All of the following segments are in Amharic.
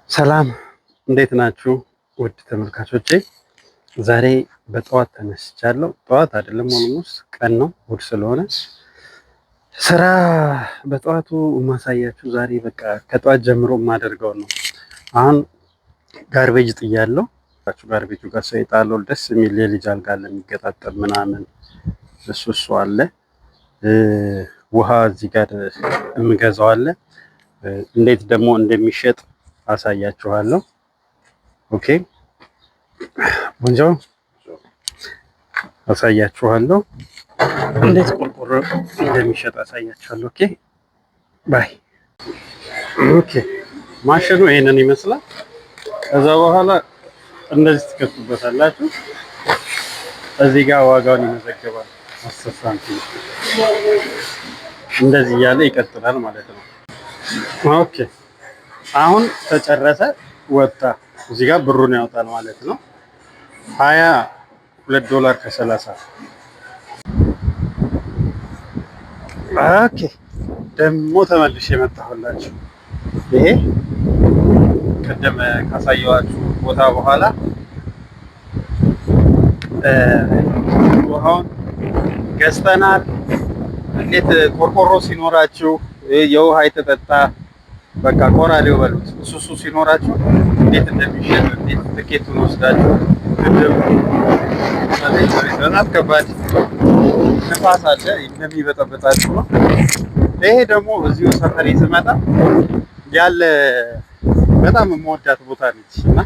ሰላም እንዴት ናችሁ? ውድ ተመልካቾቼ ዛሬ በጠዋት ተነስቻለሁ። ጠዋት አይደለም ኦልሞስት ቀን ነው፣ እሑድ ስለሆነ ስራ በጠዋቱ የማሳያችሁ ዛሬ በቃ ከጠዋት ጀምሮ የማደርገው ነው። አሁን ጋርቤጅ ጥያለሁ። ጋርቤጁ ጋር ሰው የጣለው ደስ የሚል የልጅ አልጋ አለ የሚገጣጠም ምናምን እሱ አለ። ውሃ እዚህ ጋር የምገዛው አለ። እንዴት ደግሞ እንደሚሸጥ አሳያችኋለሁ። ኦኬ ቦንጆ አሳያችኋለሁ። እንዴት ቆርቆሮ እንደሚሸጥ አሳያችኋለሁ። ኦኬ ባይ። ኦኬ ማሽኑ ይሄንን ይመስላል። ከዛ በኋላ እንደዚህ ትከቱበታላችሁ። እዚህ ጋር ዋጋውን ይመዘገባል። 10 ሳንቲም እንደዚህ እያለ ይቀጥላል ማለት ነው። ኦኬ አሁን ተጨረሰ፣ ወጣ። እዚህ ጋር ብሩን ያወጣል ማለት ነው። $22 ከ30። ኦኬ ደግሞ ተመልሼ የመጣሁላችሁ ይሄ ቅድም ካሳየኋችሁ ቦታ በኋላ ውሃውን ገዝተናል። እንዴት ቆርቆሮ ሲኖራችሁ የውሃ የተጠጣ በቃ ቆራሌው በሉት እሱ ሲኖራችሁ እንዴት እንደሚሸጥ እንዴት ትኬቱን ወስዳችሁ በጣም ከባድ ንፋስ አለ እንደሚበጠበጣችሁ ነው። ይሄ ደግሞ እዚሁ ሰፈሬ ስመጣ ያለ በጣም የምወዳት ቦታ ነች እና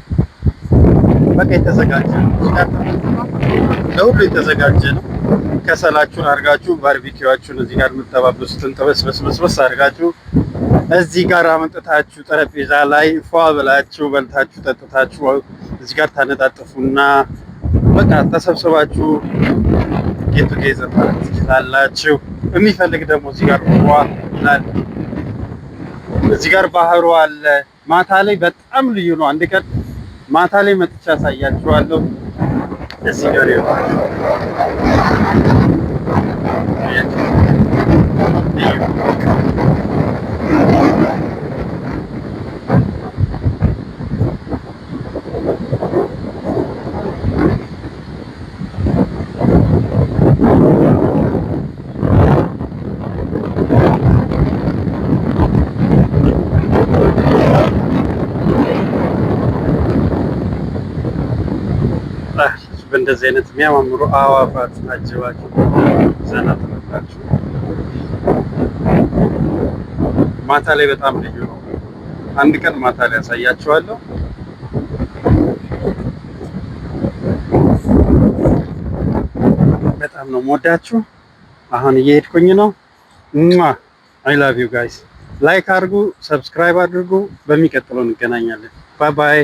በቃ የተዘጋጀ ነው። ለሁሉ የተዘጋጀ ነው። ከሰላችሁን አድርጋችሁ ባርቢኪዋችሁን እዚህ ጋር የምትጠባበሱትን ጠበስበስበስ አድርጋችሁ እዚህ ጋር አመጣታችሁ ጠረጴዛ ላይ ፏ ብላችሁ በልታችሁ ጠጥታችሁ እዚህ ጋር ታነጣጥፉና በቃ ተሰብስባችሁ ጌቱ ጌዘር ማለት ትችላላችሁ። የሚፈልግ ደግሞ እዚህ ጋር ፏ ይላል። እዚህ ጋር ባህሩ አለ። ማታ ላይ በጣም ልዩ ነው። አንድ ቀን ማታ ላይ መጥቻ አሳያችኋለሁ። እዚህ ጋር በእንደዚህ አይነት የሚያማምሩ አዋፋት አጅባችሁ ዘና ትላላችሁ። ማታ ላይ በጣም ልዩ ነው። አንድ ቀን ማታ ላይ ያሳያችኋለሁ። በጣም ነው የምወዳችሁ። አሁን እየሄድኩኝ ነው። አይ ላቭ ዩ ጋይስ። ላይክ አድርጉ፣ ሰብስክራይብ አድርጉ። በሚቀጥለው እንገናኛለን። ባይ ባይ።